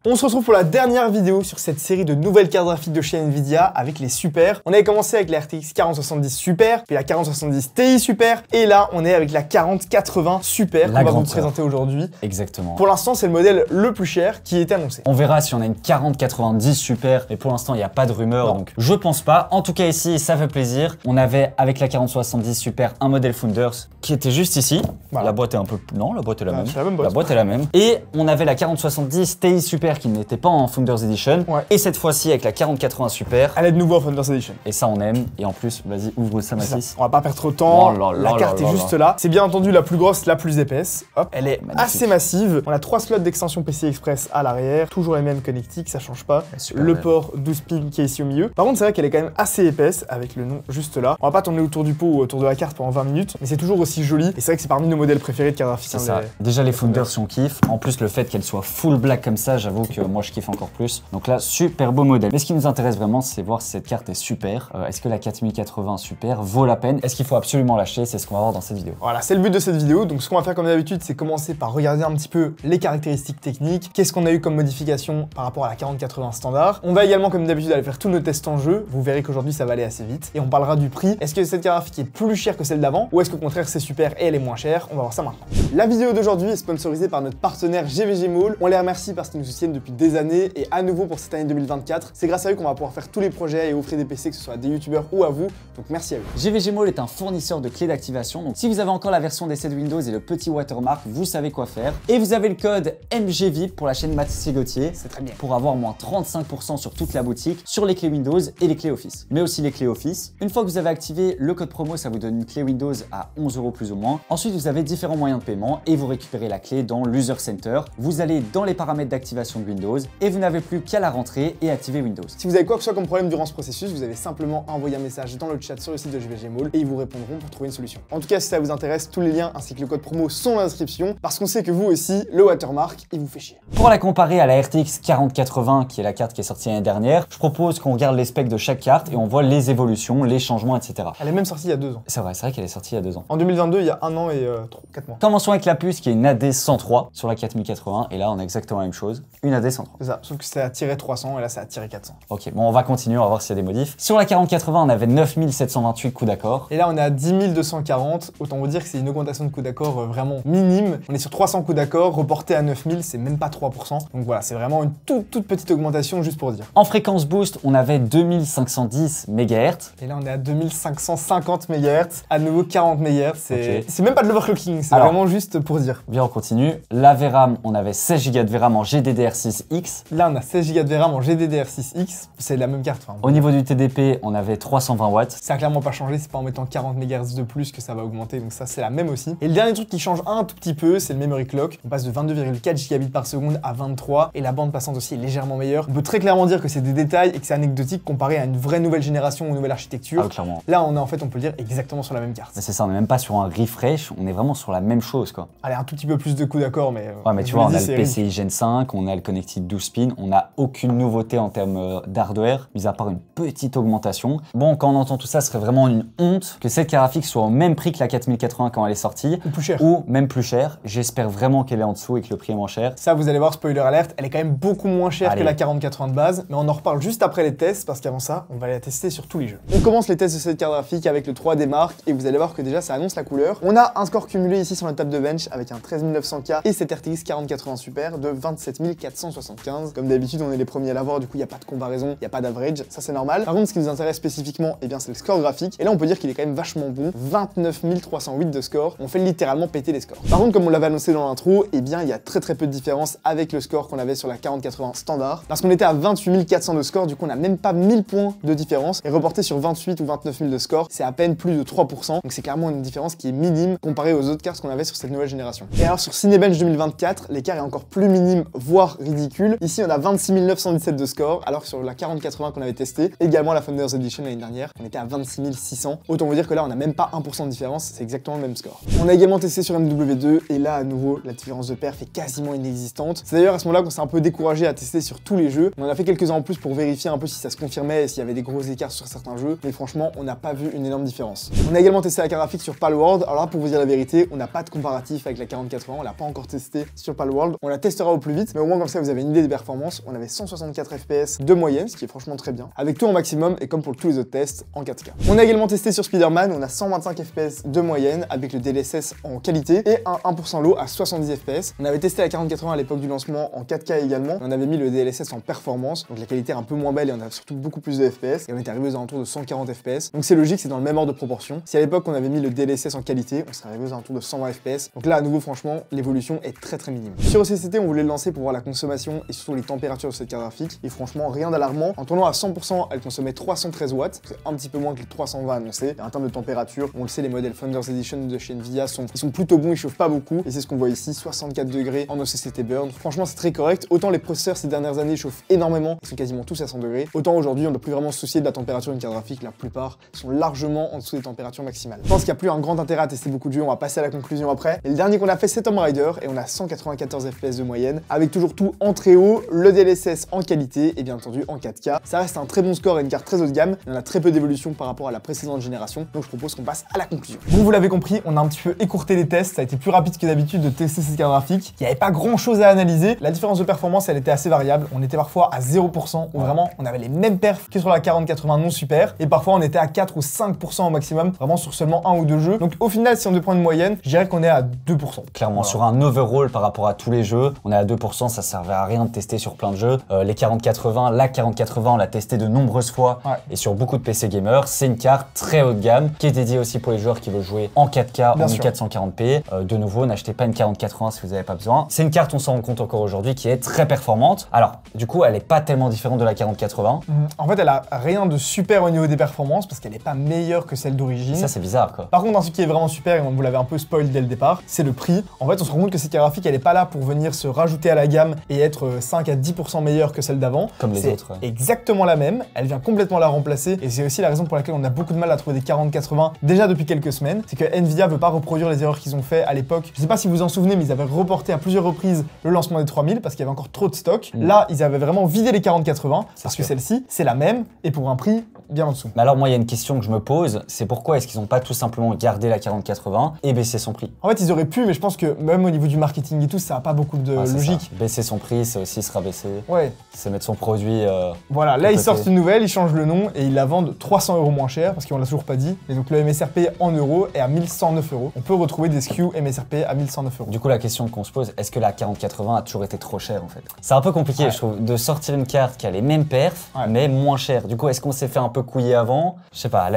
On se retrouve pour la dernière vidéo sur cette série de nouvelles cartes graphiques de chez Nvidia avec les super. On avait commencé avec la RTX 4070 Super, puis la 4070 Ti Super, et là on est avec la 4080 Super qu'on va vous présenter aujourd'hui. Exactement. Pour l'instant c'est le modèle le plus cher qui est annoncé. On verra si on a une 4090 Super, mais pour l'instant il n'y a pas de rumeur, donc je pense pas. En tout cas ici ça fait plaisir. On avait avec la 4070 Super un modèle Founders qui était juste ici. Voilà. La boîte est un peu... Non, la boîte est la même. La boîte est la même. Et on avait la 4070 Ti Super qui n'était pas en Founders Edition. Ouais. Et cette fois-ci avec la 4080 Super. Elle est de nouveau en Founders Edition. Et ça on aime. Et en plus, vas-y, ouvre ça Mathis. On va pas perdre trop de temps. La carte est juste là. C'est bien entendu la plus grosse, la plus épaisse. Hop. Elle est assez massive. On a 3 slots d'extension PCI Express à l'arrière. Toujours les mêmes connectiques, ça change pas. Le port 12 pins qui est ici au milieu. Par contre, c'est vrai qu'elle est quand même assez épaisse avec le nom juste là. On va pas tourner autour du pot ou autour de la carte pendant 20 minutes, mais c'est toujours aussi joli. Et c'est vrai que c'est parmi nos modèles préférés de carte graphique. C'est ça. Déjà les Founders si on kiffe. En plus le fait qu'elle soit full black comme ça, j'avoue que moi je kiffe encore plus. Donc là, super beau modèle. Mais ce qui nous intéresse vraiment, c'est voir si cette carte est super. Est-ce que la 4080 Super vaut la peine? Est-ce qu'il faut absolument l'acheter? C'est ce qu'on va voir dans cette vidéo. Voilà, c'est le but de cette vidéo. Donc ce qu'on va faire comme d'habitude, c'est commencer par regarder un petit peu les caractéristiques techniques. Qu'est-ce qu'on a eu comme modification par rapport à la 4080 standard. On va également comme d'habitude aller faire tous nos tests en jeu. Vous verrez qu'aujourd'hui ça va aller assez vite. Et on parlera du prix. Est-ce que cette carte graphique est plus chère que celle d'avant? Ou est-ce qu'au contraire c'est super et elle est moins chère? On va voir ça maintenant. La vidéo d'aujourd'hui est sponsorisée par notre partenaire GVG Mall. On les remercie parce qu'ils nous soutiennent depuis des années et à nouveau pour cette année 2024. C'est grâce à eux qu'on va pouvoir faire tous les projets et offrir des PC, que ce soit à des youtubeurs ou à vous. Donc merci à eux. GVG Mall est un fournisseur de clés d'activation. Donc si vous avez encore la version d'essai de Windows et le petit watermark, vous savez quoi faire. Et vous avez le code MGVIP pour la chaîne Mathis Gauthier. C'est très bien. Pour avoir moins 35% sur toute la boutique, sur les clés Windows et les clés Office. Mais aussi les clés Office. Une fois que vous avez activé le code promo, ça vous donne une clé Windows à 11 € plus ou moins. Ensuite, vous avez différents moyens de paiement et vous récupérez la clé dans l'User Center. Vous allez dans les paramètres d'activation de Windows et vous n'avez plus qu'à la rentrer et activer Windows. Si vous avez quoi que ce soit comme problème durant ce processus, vous avez simplement envoyé un message dans le chat sur le site de GVG Mall et ils vous répondront pour trouver une solution. En tout cas, si ça vous intéresse, tous les liens ainsi que le code promo sont dans la description parce qu'on sait que vous aussi, le watermark, il vous fait chier. Pour la comparer à la RTX 4080, qui est la carte qui est sortie l'année dernière, je propose qu'on regarde les specs de chaque carte et on voit les évolutions, les changements, etc. Elle est même sortie il y a 2 ans. C'est vrai qu'elle est sortie il y a 2 ans. En 2022, il y a 1 an et 4 mois. Commençons avec la puce qui est une AD103 sur la 4080 et là on a exactement la même chose, une AD103. C'est ça, sauf que c'est à tirer 300 et là c'est à tirer 400. Ok, bon on va continuer, on va voir s'il y a des modifs. Sur la 4080, on avait 9728 coups d'accord. Et là on est à 10 240, autant vous dire que c'est une augmentation de coups d'accord vraiment minime. On est sur 300 coups d'accord, reporté à 9000, c'est même pas 3%. Donc voilà, c'est vraiment une toute petite augmentation juste pour dire. En fréquence boost, on avait 2510 MHz. Et là on est à 2550 MHz, à nouveau 40 MHz, c'est même pas de l'overclocking, c'est vraiment juste pour dire. Bien, on continue. La VRAM, on avait 16 Go de VRAM en GDDR6X. Là on a 16 Go de VRAM en GDDR6X, c'est la même carte. Enfin, au niveau du TDP, on avait 320 watts. Ça a clairement pas changé, c'est pas en mettant 40 MHz de plus que ça va augmenter, donc ça c'est la même aussi. Et le dernier truc qui change un tout petit peu, c'est le memory clock. On passe de 22,4 gigabits par seconde à 23 et la bande passante aussi est légèrement meilleure. On peut très clairement dire que c'est des détails et que c'est anecdotique comparé à une vraie nouvelle génération ou une nouvelle architecture. Ah oui, clairement. Là on est en fait, on peut le dire, exactement sur la même carte. C'est ça, on est même pas sur un refresh, on est vraiment sur la même chose quoi. Allez, un tout petit peu plus de coups d'accord, mais... ouais, mais tu vois, on a le PCI Gen 5, on a le Connected 12 pins, on n'a aucune nouveauté en termes d'hardware, mis à part une petite augmentation. Bon, quand on entend tout ça, ce serait vraiment une honte que cette carte graphique soit au même prix que la 4080 quand elle est sortie. Ou plus cher. Ou même plus cher. J'espère vraiment qu'elle est en dessous et que le prix est moins cher. Ça, vous allez voir, spoiler alert, elle est quand même beaucoup moins chère que la 4080 de base, mais on en reparle juste après les tests, parce qu'avant ça, on va la tester sur tous les jeux. On commence les tests de cette carte graphique avec le 3D Mark, et vous allez voir que déjà, ça annonce la couleur. On a un score cumulé ici sur la table de bench avec un 13900K et cette RTX 4080 Super de 27475. Comme d'habitude, on est les premiers à l'avoir, du coup, il n'y a pas de comparaison, il n'y a pas d'average, ça c'est normal. Par contre, ce qui nous intéresse spécifiquement, eh bien, c'est le score graphique, et là, on peut dire qu'il est quand même vachement bon. 29 308 de score, on fait littéralement péter les scores. Par contre, comme on l'avait annoncé dans l'intro, eh bien, il y a très peu de différence avec le score qu'on avait sur la 4080 standard, parce qu'on était à 28 400 de score, du coup, on n'a même pas 1000 points de différence, et reporté sur 28 ou 29 000 de score, c'est à peine plus de 3%, donc c'est clairement une différence qui est minime comparée aux autres cartes qu'on avait sur cette nouvelle génération. Et alors, sur Cinebench 2024, l'écart est encore plus minime, voire ridicule. Ici, on a 26 917 de score, alors que sur la 4080 qu'on avait testé, également la Founders Edition l'année dernière, on était à 26 600. Autant vous dire que là, on n'a même pas 1% de différence, c'est exactement le même score. On a également testé sur MW2, et là, à nouveau, la différence de perf est quasiment inexistante. C'est d'ailleurs à ce moment-là qu'on s'est un peu découragé à tester sur tous les jeux. On en a fait quelques-uns en plus pour vérifier un peu si ça se confirmait et s'il y avait des gros écarts sur certains jeux, mais franchement, on n'a pas vu une énorme différence. On a également testé la carte graphique sur Palworld. Alors là, pour vous dire la vérité, on n'a pas de comparatif avec la 4080, on l'a pas encore testé sur Palworld. On la testera au plus vite, mais au moins comme ça vous avez une idée des performances, on avait 164 FPS de moyenne, ce qui est franchement très bien, avec tout en maximum et comme pour tous les autres tests, en 4K. On a également testé sur Spider-Man, on a 125 FPS de moyenne avec le DLSS en qualité et un 1% low à 70 FPS. On avait testé la 4080 à l'époque du lancement en 4K également, on avait mis le DLSS en performance, donc la qualité est un peu moins belle et on a surtout beaucoup plus de FPS et on était arrivé aux alentours de 140 FPS. Donc c'est logique, c'est dans le même ordre de proportion. Si à l'époque on avait mis le DLSS en qualité, on serait arrivé aux alentours de 120 FPS. Donc là à nouveau franchement, l'évolution est très minime. Sur OCCT, on voulait le lancer pour voir la consommation et surtout les températures de cette carte graphique et franchement rien d'alarmant. En tournant à 100%, elle consommait 313 watts, c'est un petit peu moins que les 320 annoncés. Et en termes de température, on le sait, les modèles Founders Edition de chez Nvidia sont plutôt bons, ils chauffent pas beaucoup et c'est ce qu'on voit ici, 64 degrés en OCCT burn. Franchement c'est très correct. Autant les processeurs ces dernières années chauffent énormément, ils sont quasiment tous à 100 degrés. Autant aujourd'hui on ne doit plus vraiment se soucier de la température d'une carte graphique, la plupart sont largement en dessous des températures maximales. Je pense qu'il n'y a plus un grand intérêt à tester beaucoup de jeux, on va passer à la conclusion après. Et le dernier qu'on a fait c'est Tomb Raider et on a 194 FPS de moyenne, avec toujours tout en très haut, le DLSS en qualité et bien entendu en 4K. Ça reste un très bon score et une carte très haut de gamme, il y en a très peu d'évolution par rapport à la précédente génération, donc je propose qu'on passe à la conclusion. Bon, vous l'avez compris, on a un petit peu écourté les tests, ça a été plus rapide que d'habitude de tester cette carte graphique, il n'y avait pas grand chose à analyser, la différence de performance elle était assez variable, on était parfois à 0%, où vraiment on avait les mêmes perfs que sur la 4080 non super, et parfois on était à 4 ou 5% au maximum, vraiment sur seulement un ou deux jeux, donc au final si on devait prendre une moyenne, je dirais qu'on est à 2%. Clairement, voilà. Sur un overall par rapport à tous les jeux, on est à 2%, ça servait à rien de tester sur plein de jeux. Les 4080, la 4080, on l'a testé de nombreuses fois et sur beaucoup de PC gamers. C'est une carte très haut de gamme qui est dédiée aussi pour les joueurs qui veulent jouer en 4K, en 1440p. De nouveau, n'achetez pas une 4080 si vous n'avez pas besoin. C'est une carte, on s'en rend compte encore aujourd'hui, qui est très performante. Alors, du coup, elle n'est pas tellement différente de la 4080. En fait, elle a rien de super au niveau des performances parce qu'elle n'est pas meilleure que celle d'origine. Ça, c'est bizarre, quoi. Par contre, ce qui est vraiment super, et on vous l'avait un peu spoil dès le départ, c'est le prix. En fait, on se rend compte que cette carte graphique, elle n'est pas là pour venir se rajouter à la gamme et être 5 à 10% meilleure que celle d'avant. Comme les autres. C'est exactement la même. Elle vient complètement la remplacer. Et c'est aussi la raison pour laquelle on a beaucoup de mal à trouver des 4080 déjà depuis quelques semaines. C'est que Nvidia veut pas reproduire les erreurs qu'ils ont fait à l'époque. Je sais pas si vous vous en souvenez, mais ils avaient reporté à plusieurs reprises le lancement des 3000 parce qu'il y avait encore trop de stock. Là, ils avaient vraiment vidé les 4080 parce que celle-ci, c'est la même et pour un prix bien en dessous. Mais alors, moi, il y a une question que je me pose, c'est pourquoi est-ce qu'ils n'ont pas tout simplement gardé la 4080 et baissé son prix? En fait, ils auraient pu, mais je pense que même au niveau du marketing et tout, ça n'a pas beaucoup de logique. Baisser son prix, c'est aussi se rabaisser. Ouais. C'est mettre son produit. Voilà, là, ils sortent une nouvelle, ils changent le nom et ils la vendent 300 € moins cher parce qu'on l'a toujours pas dit. Et donc, le MSRP en euros est à 1109 €. On peut retrouver des SKU MSRP à 1109 €. Du coup, la question qu'on se pose, est-ce que la 4080 a toujours été trop chère en fait? C'est un peu compliqué, je trouve, de sortir une carte qui a les mêmes perfs, mais moins chère. Du coup, est-ce qu'on s'est fait un peu couiller avant? Je sais pas,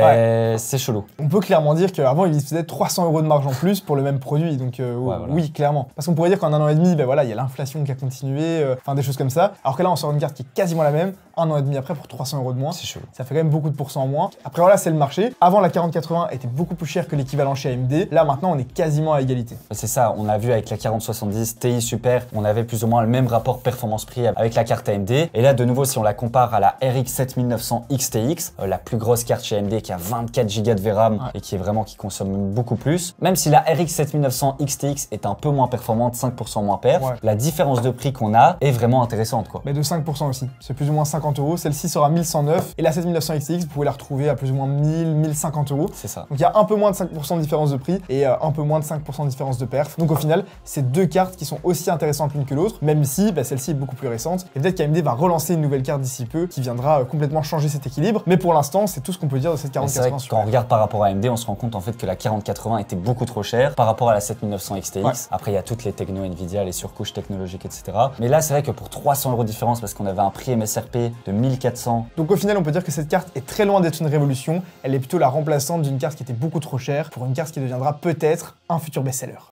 c'est chelou. On peut clairement dire qu'avant, ils faisaient 300 € de marge en plus pour le même produit. Donc, voilà. Oui, clairement. Parce qu'on pourrait dire qu'en un an et demi, ben voilà, il y a l'inflation qui a continué, enfin des choses comme ça. Alors que là, on sort une carte qui est quasiment la même, un an et demi après pour 300 € de moins. C'est chelou. Ça fait quand même beaucoup de pourcents en moins. Après, voilà, c'est le marché. Avant, la 4080 était beaucoup plus chère que l'équivalent chez AMD. Là, maintenant, on est quasiment à égalité. C'est ça, on a vu avec la 4070 Ti Super, on avait plus ou moins le même rapport performance-prix avec la carte AMD. Et là, de nouveau, si on la compare à la RX 7900 XTX, la plus grosse carte chez AMD qui a 24 Go de VRAM et qui consomme beaucoup plus, même si la RX 7900 XTX est un peu moins performante, 5% moins perf, la différence de prix qu'on a est vraiment intéressante, quoi. Mais de 5% aussi, c'est plus ou moins 50 €. Celle-ci sera 1109 et la 7900 XTX, vous pouvez la retrouver à plus ou moins 1000, 1050 €. C'est ça. Donc il y a un peu moins de 5% de différence de prix et un peu moins de 5% de différence de perf. Donc au final, c'est deux cartes qui sont aussi intéressantes l'une que l'autre, même si celle-ci est beaucoup plus récente. Et peut-être qu'AMD va relancer une nouvelle carte d'ici peu qui viendra complètement changer cet équilibre. Mais pour l'instant, c'est tout ce qu'on peut dire de cette 4080. Quand on regarde par rapport à AMD, on se rend compte en fait que la 4080 était beaucoup trop chère par rapport à la 7900 XTX. Après, il y a toutes les technos Nvidia, les surcouches technologiques, etc. Mais là, c'est vrai que pour 300 € de différence, parce qu'on avait un prix MSRP de 1400. Donc au final, on peut dire que cette carte est très loin d'être une révolution. Elle est plutôt la remplaçante d'une carte qui était beaucoup trop chère pour une carte qui deviendra peut-être un futur best-seller.